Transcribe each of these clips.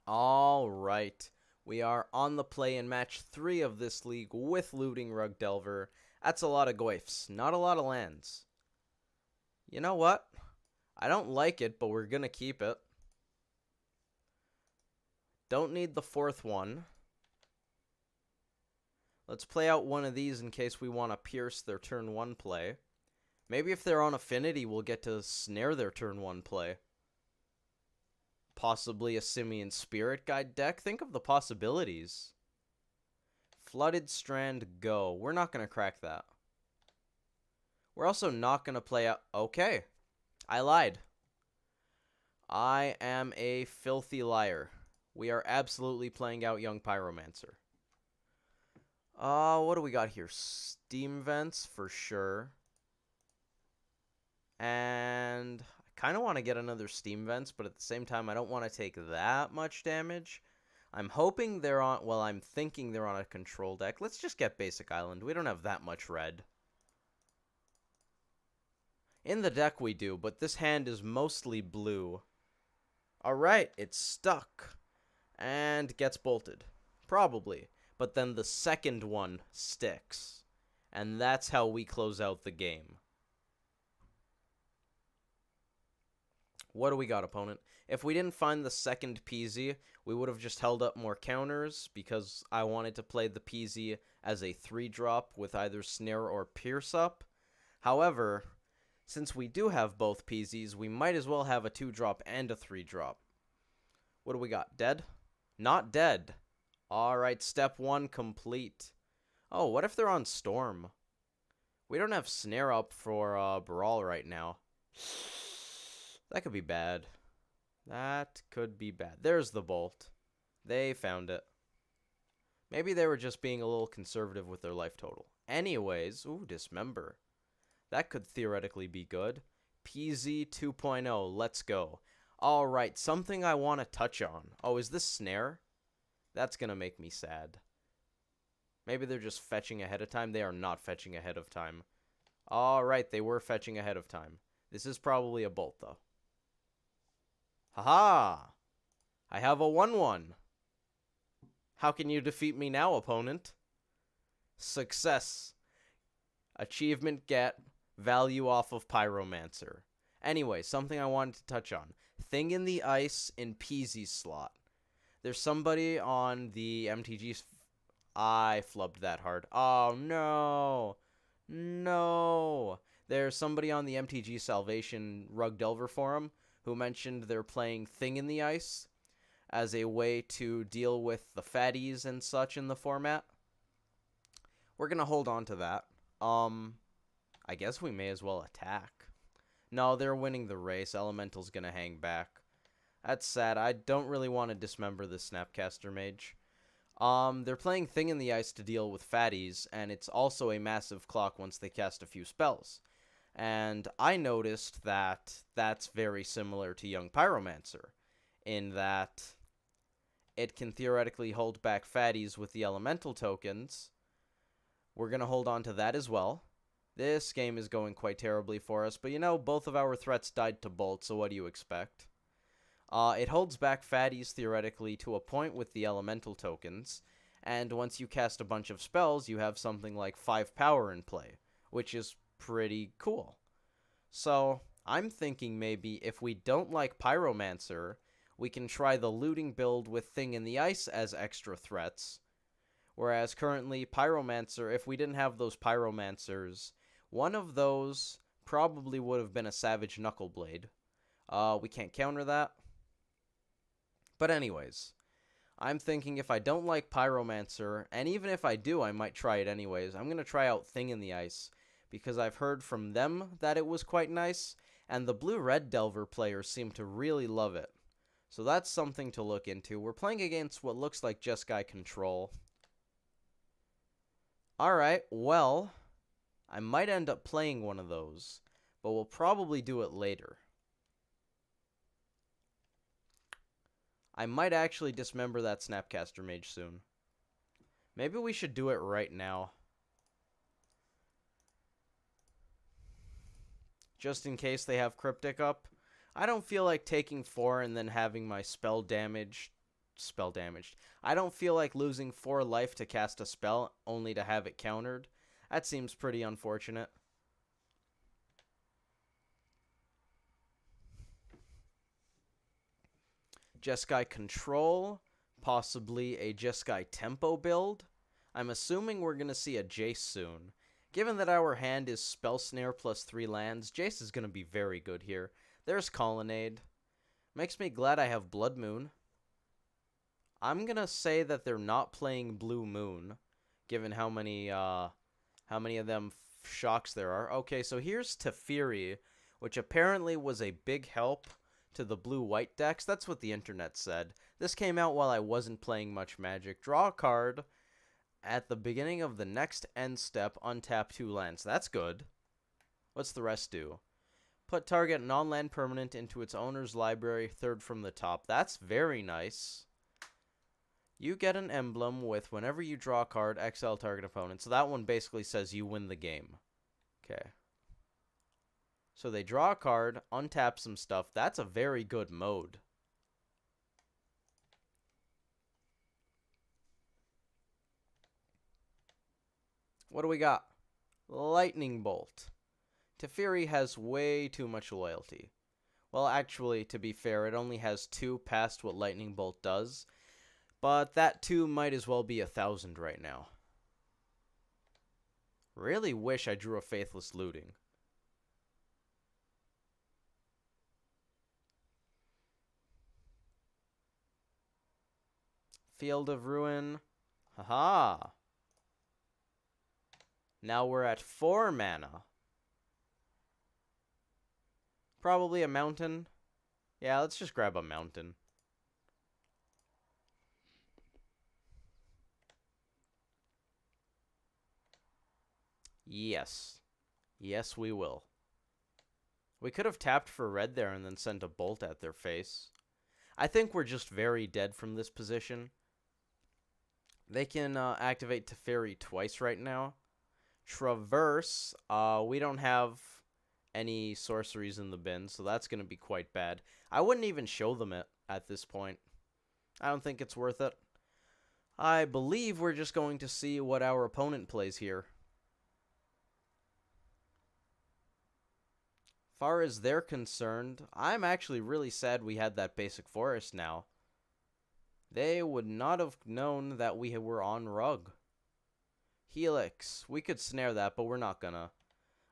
All right. We are on the play in match 3 of this league with Looting Rug Delver. That's a lot of goifs, not a lot of lands. You know what? I don't like it, but we're going to keep it. Don't need the fourth one. Let's play out one of these in case we want to pierce their turn 1 play. Maybe if they're on Affinity, we'll get to snare their turn 1 play. Possibly a Simian Spirit Guide deck. Think of the possibilities. Flooded Strand, go. We're not going to crack that. We're also not going to play out... Okay. I lied. I am a filthy liar. We are absolutely playing out Young Pyromancer. What do we got here? Steam Vents for sure. And I kind of want to get another Steam Vents, but at the same time, I don't want to take that much damage. I'm hoping they're on... Well, I'm thinking they're on a control deck. Let's just get Basic Island. We don't have that much red. In the deck we do, but this hand is mostly blue. Alright, it's stuck. And gets bolted. Probably. But then the second one sticks. And that's how we close out the game. What do we got, opponent? If we didn't find the second PZ, we would have just held up more counters because I wanted to play the PZ as a 3-drop with either Snare or Pierce up. However, since we do have both PZs, we might as well have a 2-drop and a 3-drop. What do we got? Dead? Not dead. Alright, step 1 complete. Oh, what if they're on Storm? We don't have Snare up for Brawl right now. That could be bad. That could be bad. There's the bolt. They found it. Maybe they were just being a little conservative with their life total. Anyways, ooh, Dismember. That could theoretically be good. PZ 2.0, let's go. Alright, something I want to touch on. Oh, is this Snare? That's going to make me sad. Maybe they're just fetching ahead of time. They are not fetching ahead of time. Alright, they were fetching ahead of time. This is probably a bolt, though. Haha! I have a 1-1. How can you defeat me now, opponent? Success. Achievement get. Value off of Pyromancer. Anyway, something I wanted to touch on. Thing in the Ice in PZ slot. There's somebody on the MTG... I flubbed that hard. Oh, no. No. There's somebody on the MTG Salvation Rug Delver forum who mentioned they're playing Thing in the Ice as a way to deal with the fatties and such in the format. We're going to hold on to that. I guess we may as well attack. No, they're winning the race. Elemental's going to hang back. That's sad. I don't really want to dismember the Snapcaster Mage. They're playing Thing in the Ice to deal with fatties, and it's also a massive clock once they cast a few spells. And I noticed that that's very similar to Young Pyromancer, in that it can theoretically hold back fatties with the elemental tokens. We're going to hold on to that as well. This game is going quite terribly for us, but you know, both of our threats died to bolt, so what do you expect? It holds back fatties theoretically to a point with the elemental tokens, and once you cast a bunch of spells, you have something like 5 power in play, which is pretty cool. So, I'm thinking maybe if we don't like Pyromancer, we can try the looting build with Thing in the Ice as extra threats. Whereas currently, Pyromancer, if we didn't have those Pyromancers, one of those probably would have been a Savage Knuckleblade. We can't counter that. But anyways, I'm thinking if I don't like Pyromancer, and even if I do, I might try it anyways, I'm going to try out Thing in the Ice, because I've heard from them that it was quite nice, and the Blue-Red Delver players seem to really love it. So that's something to look into. We're playing against what looks like Jeskai Control. Alright, well, I might end up playing one of those, but we'll probably do it later. I might actually dismember that Snapcaster Mage soon. Maybe we should do it right now. Just in case they have Cryptic up. I don't feel like taking 4 and then having my spell damage spell damaged. I don't feel like losing 4 life to cast a spell only to have it countered. That seems pretty unfortunate. Jeskai Control, possibly a Jeskai Tempo build. I'm assuming we're going to see a Jace soon. Given that our hand is Spell Snare plus 3 lands, Jace is going to be very good here. There's Colonnade. Makes me glad I have Blood Moon. I'm going to say that they're not playing Blue Moon, given how many of them shocks there are. Okay, so here's Teferi, which apparently was a big help to the blue-white decks. That's what the internet said. This came out while I wasn't playing much Magic. Draw a card. At the beginning of the next end step, untap 2 lands. That's good. What's the rest do? Put target non-land permanent into its owner's library, third from the top. That's very nice. You get an emblem with whenever you draw a card, exile target opponent. So that one basically says you win the game. Okay. So they draw a card, untap some stuff. That's a very good mode. What do we got? Lightning Bolt. Teferi has way too much loyalty. Well, actually, to be fair, it only has 2 past what Lightning Bolt does. But that 2 might as well be 1,000 right now. Really wish I drew a Faithless Looting. Field of Ruin. Haha. Now we're at 4 mana. Probably a mountain. Yeah, let's just grab a mountain. Yes. Yes, we will. We could have tapped for red there and then sent a bolt at their face. I think we're just very dead from this position. They can activate Teferi twice right now. Traverse. We don't have any sorceries in the bin, so that's going to be quite bad. I wouldn't even show them it at this point. I don't think it's worth it. I believe we're just going to see what our opponent plays here. Far as they're concerned, I'm actually really sad we had that basic forest now. They would not have known that we were on Rug. Helix. We could snare that, but we're not gonna.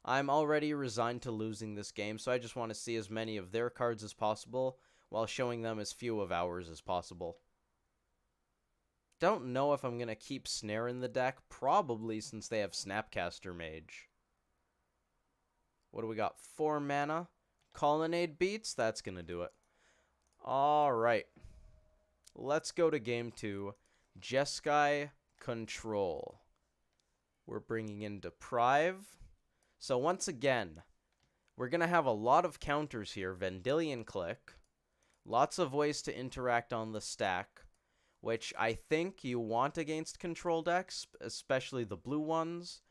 I'm already resigned to losing this game, so I just want to see as many of their cards as possible, while showing them as few of ours as possible. Don't know if I'm gonna keep Snare in the deck, probably since they have Snapcaster Mage. What do we got? 4 mana. Colonnade beats? That's gonna do it. Alright. Let's go to game 2. Jeskai Control. We're bringing in Deprive. So once again, we're going to have a lot of counters here. Vendilion Click. Lots of ways to interact on the stack, which I think you want against control decks, especially the blue ones.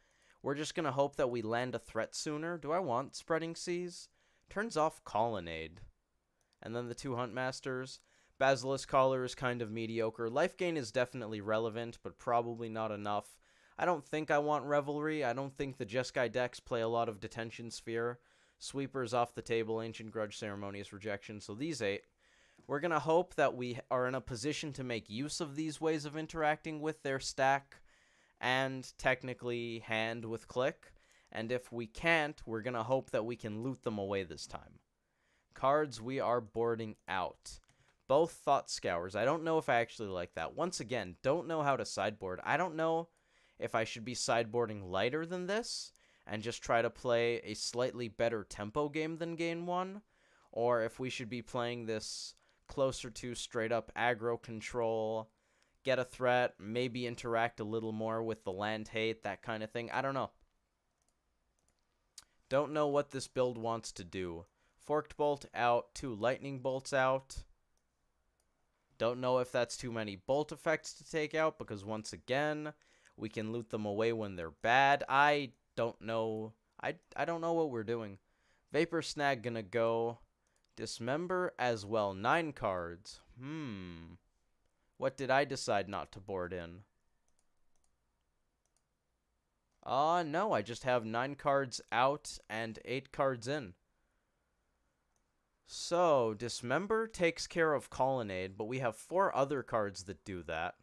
We're just going to hope that we land a threat sooner. Do I want Spreading Seas? Turns off Colonnade. And then the 2 Huntmasters. Basilisk Collar is kind of mediocre. Life Gain is definitely relevant, but probably not enough. I don't think I want Revelry. I don't think the Jeskai decks play a lot of Detention Sphere. Sweepers off the table, Ancient Grudge, Ceremonious Rejection. So these 8. We're going to hope that we are in a position to make use of these ways of interacting with their stack and technically hand with Click. And if we can't, we're going to hope that we can loot them away this time. Cards we are boarding out. Both Thought Scours. I don't know if I actually like that. Once again, don't know how to sideboard. I don't know if I should be sideboarding lighter than this and just try to play a slightly better tempo game than game 1, or if we should be playing this closer to straight up aggro control, get a threat, maybe interact a little more with the land hate, that kind of thing. I don't know. Don't know what this build wants to do. Forked Bolt out, 2 Lightning Bolts out. Don't know if that's too many bolt effects to take out, because once again, we can loot them away when they're bad. I don't know. I don't know what we're doing. Vapor Snag gonna go. Dismember as well. 9 cards. What did I decide not to board in? No, I just have 9 cards out and 8 cards in. So, Dismember takes care of Colonnade, but we have 4 other cards that do that.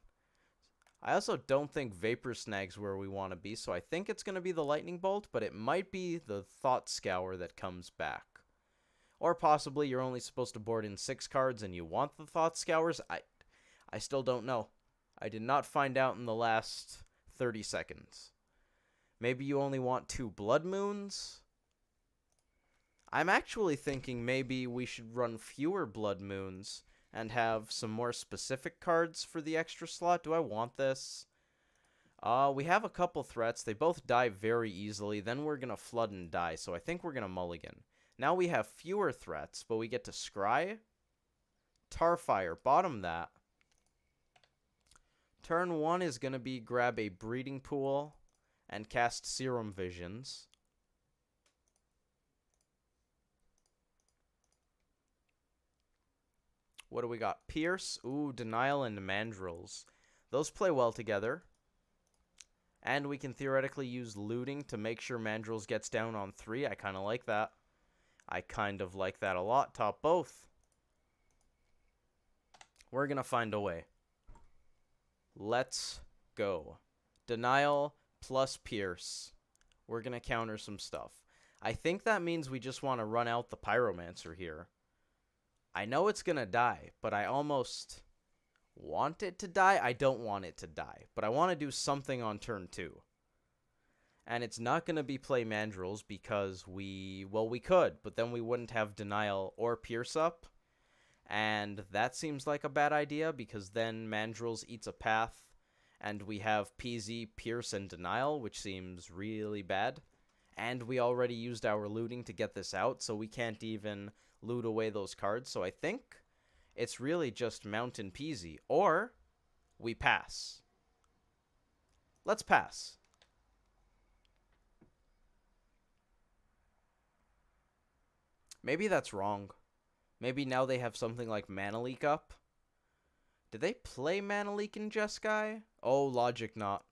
I also don't think Vapor Snag's where we want to be, so I think it's going to be the Lightning Bolt, but it might be the Thought Scour that comes back. Or possibly you're only supposed to board in 6 cards and you want the Thought Scours. I still don't know. I did not find out in the last 30 seconds. Maybe you only want 2 Blood Moons? I'm actually thinking maybe we should run fewer Blood Moons and have some more specific cards for the extra slot. Do I want this? We have a couple threats. They both die very easily. Then we're going to flood and die, so I think we're going to mulligan. Now we have fewer threats, but we get to scry. Tarfire, bottom that. Turn 1 is going to be grab a Breeding Pool and cast Serum Visions. What do we got? Pierce, ooh, Denial, and Mandrills. Those play well together. And we can theoretically use Looting to make sure Mandrills gets down on 3. I kind of like that. I kind of like that a lot. Top both. We're going to find a way. Let's go. Denial plus Pierce. We're going to counter some stuff. I think that means we just want to run out the Pyromancer here. I know it's going to die, but I almost want it to die. I don't want it to die, but I want to do something on turn 2. And it's not going to be play Mandrills because we could, but then we wouldn't have Denial or Pierce up. And that seems like a bad idea because then Mandrills eats a path and we have PZ, Pierce, and Denial, which seems really bad. And we already used our looting to get this out, so we can't even loot away those cards. So I think it's really just Mountain Peasy, or we pass. Let's pass. Maybe that's wrong. Maybe now they have something like Mana Leak up. Did they play Mana Leak in Jeskai? Oh, Logic Knot.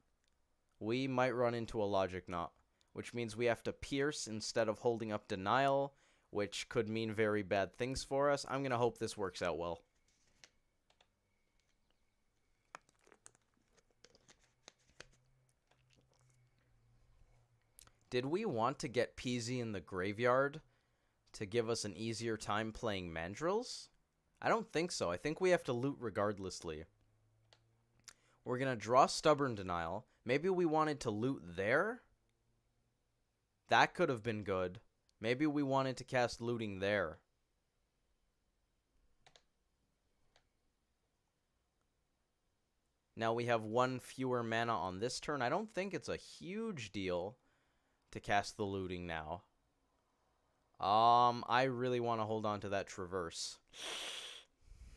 We might run into a Logic Knot, which means we have to Pierce instead of holding up Denial, which could mean very bad things for us. I'm going to hope this works out well. Did we want to get Peasy in the graveyard to give us an easier time playing Mandrills? I don't think so. I think we have to loot regardlessly. We're going to draw Stubborn Denial. Maybe we wanted to loot there? That could have been good. Maybe we wanted to cast Looting there. Now we have 1 fewer mana on this turn. I don't think it's a huge deal to cast the Looting now. I really want to hold on to that Traverse.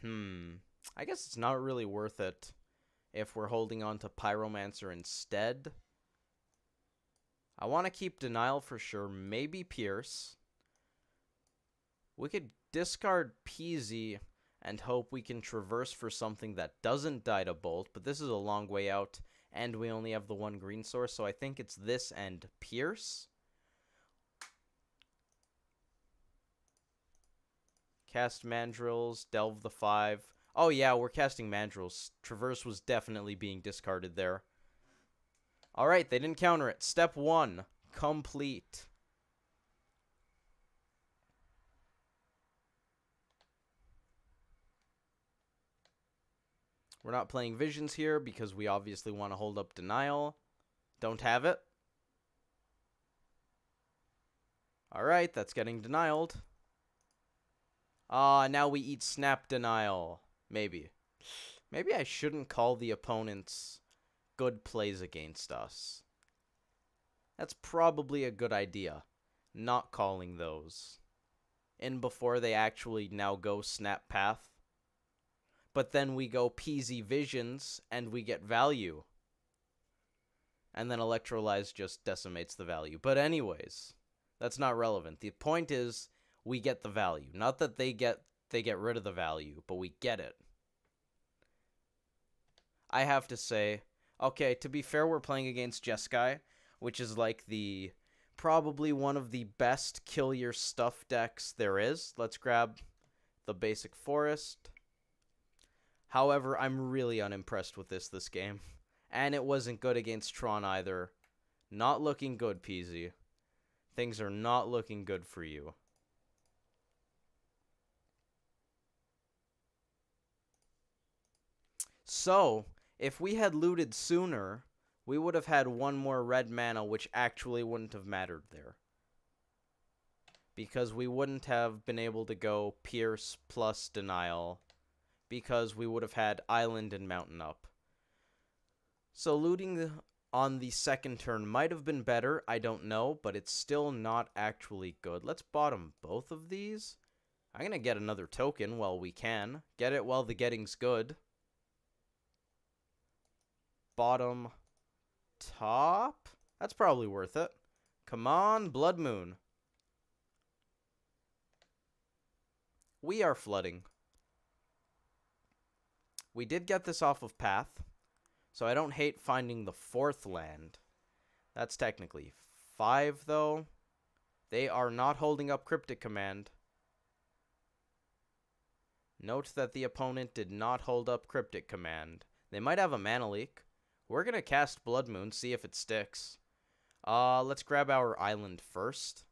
I guess it's not really worth it if we're holding on to Pyromancer instead. I want to keep Denial for sure. Maybe Pierce. We could discard Peasy and hope we can Traverse for something that doesn't die to Bolt, but this is a long way out, and we only have the 1 green source, so I think it's this and Pierce. Cast Mandrills, delve the 5. Oh yeah, we're casting Mandrills. Traverse was definitely being discarded there. Alright, they didn't counter it. Step 1, complete. We're not playing Visions here because we obviously want to hold up Denial. Don't have it. Alright, that's getting denialed. Now we eat Snap Denial. Maybe. Maybe I shouldn't call the opponents good plays against us. That's probably a good idea. Not calling those in before they actually now go Snap Path. But then we go Peasy Visions and we get value. And then Electrolyze just decimates the value. But anyways, that's not relevant. The point is we get the value. Not that they get rid of the value, but we get it. I have to say, okay, to be fair, we're playing against Jeskai, which is like the probably one of the best kill your stuff decks there is. Let's grab the basic forest. However, I'm really unimpressed with this game. And it wasn't good against Tron either. Not looking good, Peasy. Things are not looking good for you. So, if we had looted sooner, we would have had one more red mana, which actually wouldn't have mattered there. Because we wouldn't have been able to go Pierce plus Denial, because we would have had Island and Mountain up. So looting on the second turn might have been better, I don't know, but it's still not actually good. Let's bottom both of these. I'm going to get another token while we can. Get it while the getting's good. Bottom, top. That's probably worth it. Come on, Blood Moon. We are flooding. We did get this off of Path, so I don't hate finding the fourth land. That's technically 5, though. They are not holding up Cryptic Command. Note that the opponent did not hold up Cryptic Command. They might have a mana leak. We're going to cast Blood Moon, see if it sticks. Let's grab our island first.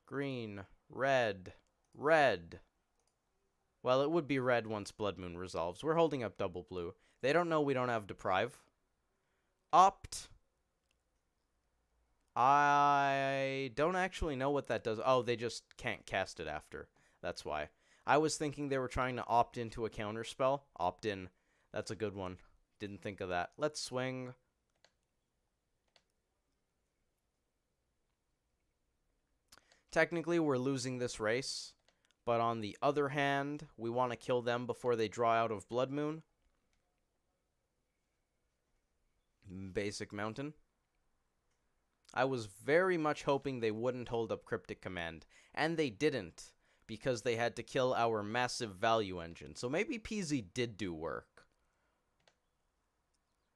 Green, red, red. Well, it would be red once Blood Moon resolves. We're holding up double blue. They don't know we don't have Deprive. Opt. I don't actually know what that does. Oh, they just can't cast it after. That's why. I was thinking they were trying to opt into a counter spell. Opt in. That's a good one. Didn't think of that. Let's swing. Technically, we're losing this race. But on the other hand, we want to kill them before they draw out of Blood Moon. Basic Mountain. I was very much hoping they wouldn't hold up Cryptic Command. And they didn't, because they had to kill our massive value engine. So maybe Peasy did do work.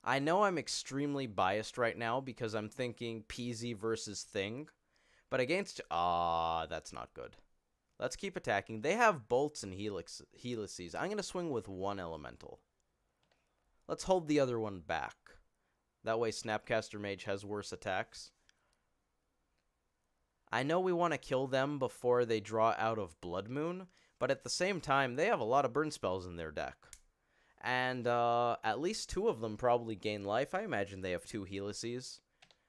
I know I'm extremely biased right now because I'm thinking Peasy versus Thing. But against... that's not good. Let's keep attacking. They have bolts and helices. I'm going to swing with one elemental. Let's hold the other one back. That way Snapcaster Mage has worse attacks. I know we want to kill them before they draw out of Blood Moon, but at the same time, they have a lot of burn spells in their deck. And at least 2 of them probably gain life. I imagine they have 2 helices.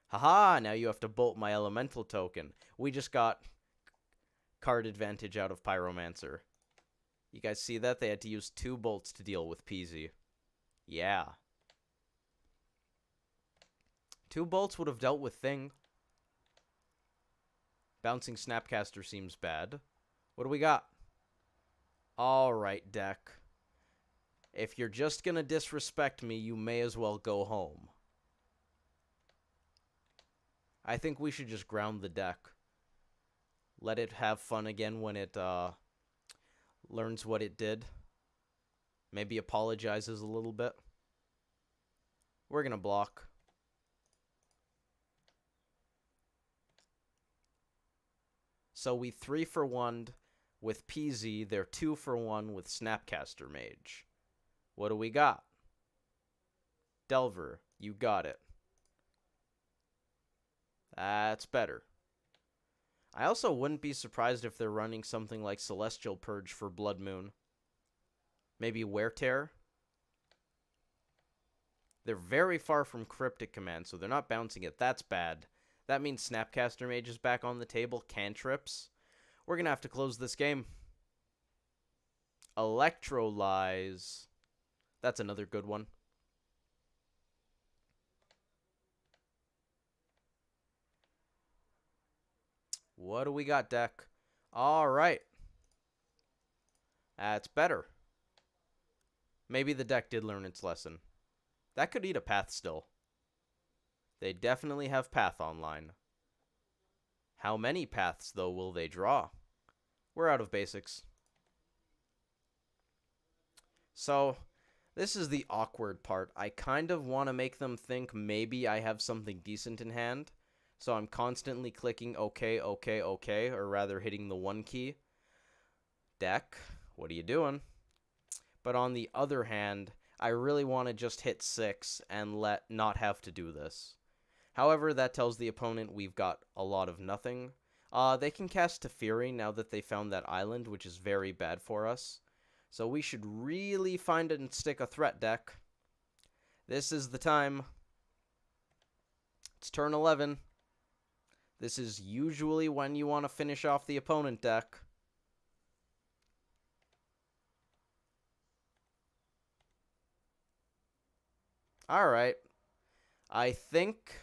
Haha, now you have to bolt my elemental token. We just got card advantage out of Pyromancer. You guys see that? They had to use 2 bolts to deal with Peasy. Yeah. 2 bolts would have dealt with Thing. Bouncing Snapcaster seems bad. What do we got? Alright, deck. If you're just gonna disrespect me, you may as well go home. I think we should just ground the deck. Let it have fun again when it learns what it did. Maybe apologizes a little bit. We're gonna block. So we 3-for-1'd with Peasy. They're 2-for-1 with Snapcaster Mage. What do we got? Delver, you got it. That's better. I also wouldn't be surprised if they're running something like Celestial Purge for Blood Moon. Maybe Wear Tear. They're very far from Cryptic Command, so they're not bouncing it. That's bad. That means Snapcaster Mage is back on the table. Cantrips. We're going to have to close this game. Electrolyze. That's another good one. What do we got, deck? All right. That's better. Maybe the deck did learn its lesson. That could eat a Path still. They definitely have Path online. How many paths, though, will they draw? We're out of basics. So, this is the awkward part. I kind of want to make them think maybe I have something decent in hand. So I'm constantly clicking OK, OK, OK, or rather hitting the 1 key. Deck, what are you doing? But on the other hand, I really want to just hit 6 and not have to do this. However, that tells the opponent we've got a lot of nothing. They can cast Teferi now that they found that island, which is very bad for us. So we should really find and stick a threat deck. This is the time. It's turn 11. This is usually when you want to finish off the opponent deck. Alright. I think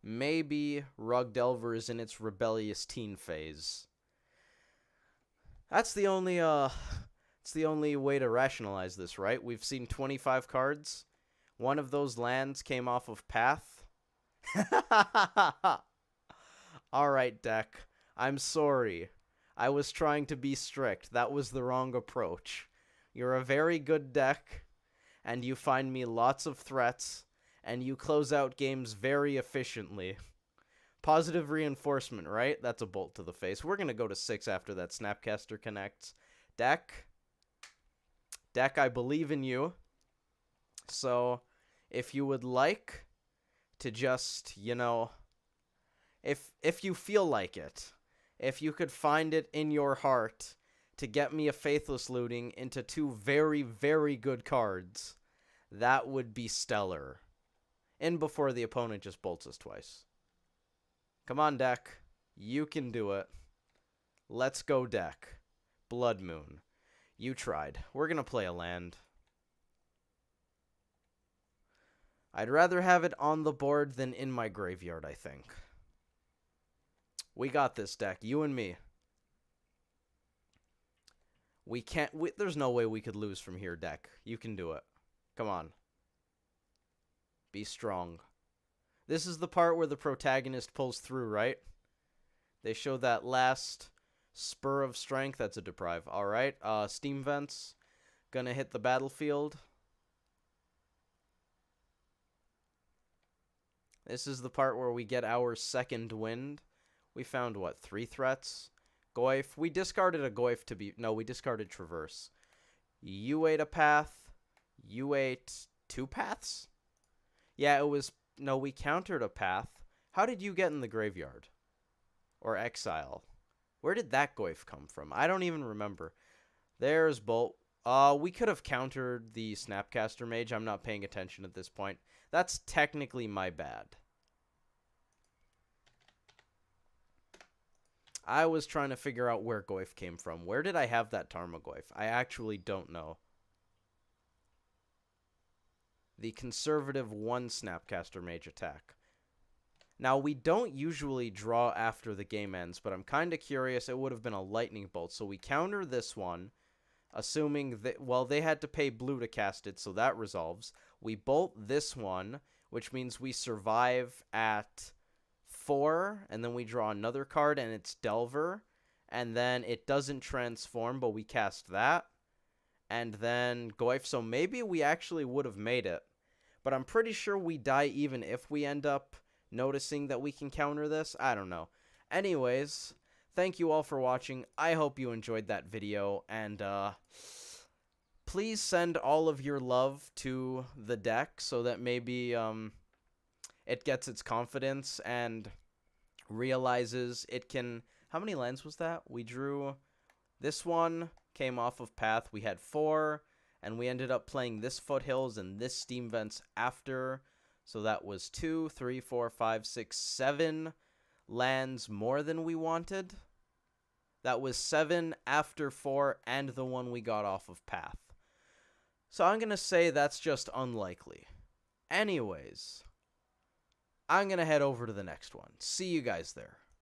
maybe Rug Delver is in its rebellious teen phase. That's the only it's the only way to rationalize this, right? We've seen 25 cards. One of those lands came off of Path. Alright, deck. I'm sorry. I was trying to be strict. That was the wrong approach. You're a very good deck, and you find me lots of threats, and you close out games very efficiently. Positive reinforcement, right? That's a bolt to the face. We're going to go to 6 after that Snapcaster connects. Deck, I believe in you. So, if you would like to just, you know, if you feel like it, if you could find it in your heart to get me a Faithless Looting into 2 very, very good cards, that would be stellar. In before the opponent just bolts us twice. Come on, deck. You can do it. Let's go, deck. Blood Moon. You tried. We're going to play a land. I'd rather have it on the board than in my graveyard, I think. We got this, deck. You and me. We can't... there's no way we could lose from here, deck. You can do it. Come on. Be strong. This is the part where the protagonist pulls through, right? They show that last spur of strength. That's a deprive. Alright. Steam Vents. Gonna hit the battlefield. This is the part where we get our second wind. We found, what, 3 threats? Goyf. We discarded a Goyf to be... No, we discarded Traverse. You ate a path. You ate 2 paths? Yeah, it was... No, we countered a path. How did you get in the graveyard? Or exile? Where did that Goyf come from? I don't even remember. There's Bolt. We could have countered the Snapcaster Mage. I'm not paying attention at this point. That's technically my bad. I was trying to figure out where Goyf came from. Where did I have that Tarmogoyf? I actually don't know. The conservative 1 Snapcaster Mage attack. Now, we don't usually draw after the game ends, but I'm kind of curious. It would have been a Lightning Bolt. So we counter this one, assuming that, well, they had to pay blue to cast it, so that resolves. We bolt this one, which means we survive at 4, and then we draw another card, and it's Delver, and then it doesn't transform, but we cast that, and then Goyf, so maybe we actually would have made it, but I'm pretty sure we die even if we end up noticing that we can counter this. I don't know. Anyways, thank you all for watching. I hope you enjoyed that video, and please send all of your love to the deck so that maybe it gets its confidence and realizes it can... How many lands was that? We drew... This one came off of Path. We had 4, and we ended up playing this Foothills and this Steam Vents after. So that was 2, 3, 4, 5, 6, 7 lands more than we wanted. That was 7 after 4 and the one we got off of Path. So I'm going to say that's just unlikely. Anyways, I'm going to head over to the next one. See you guys there.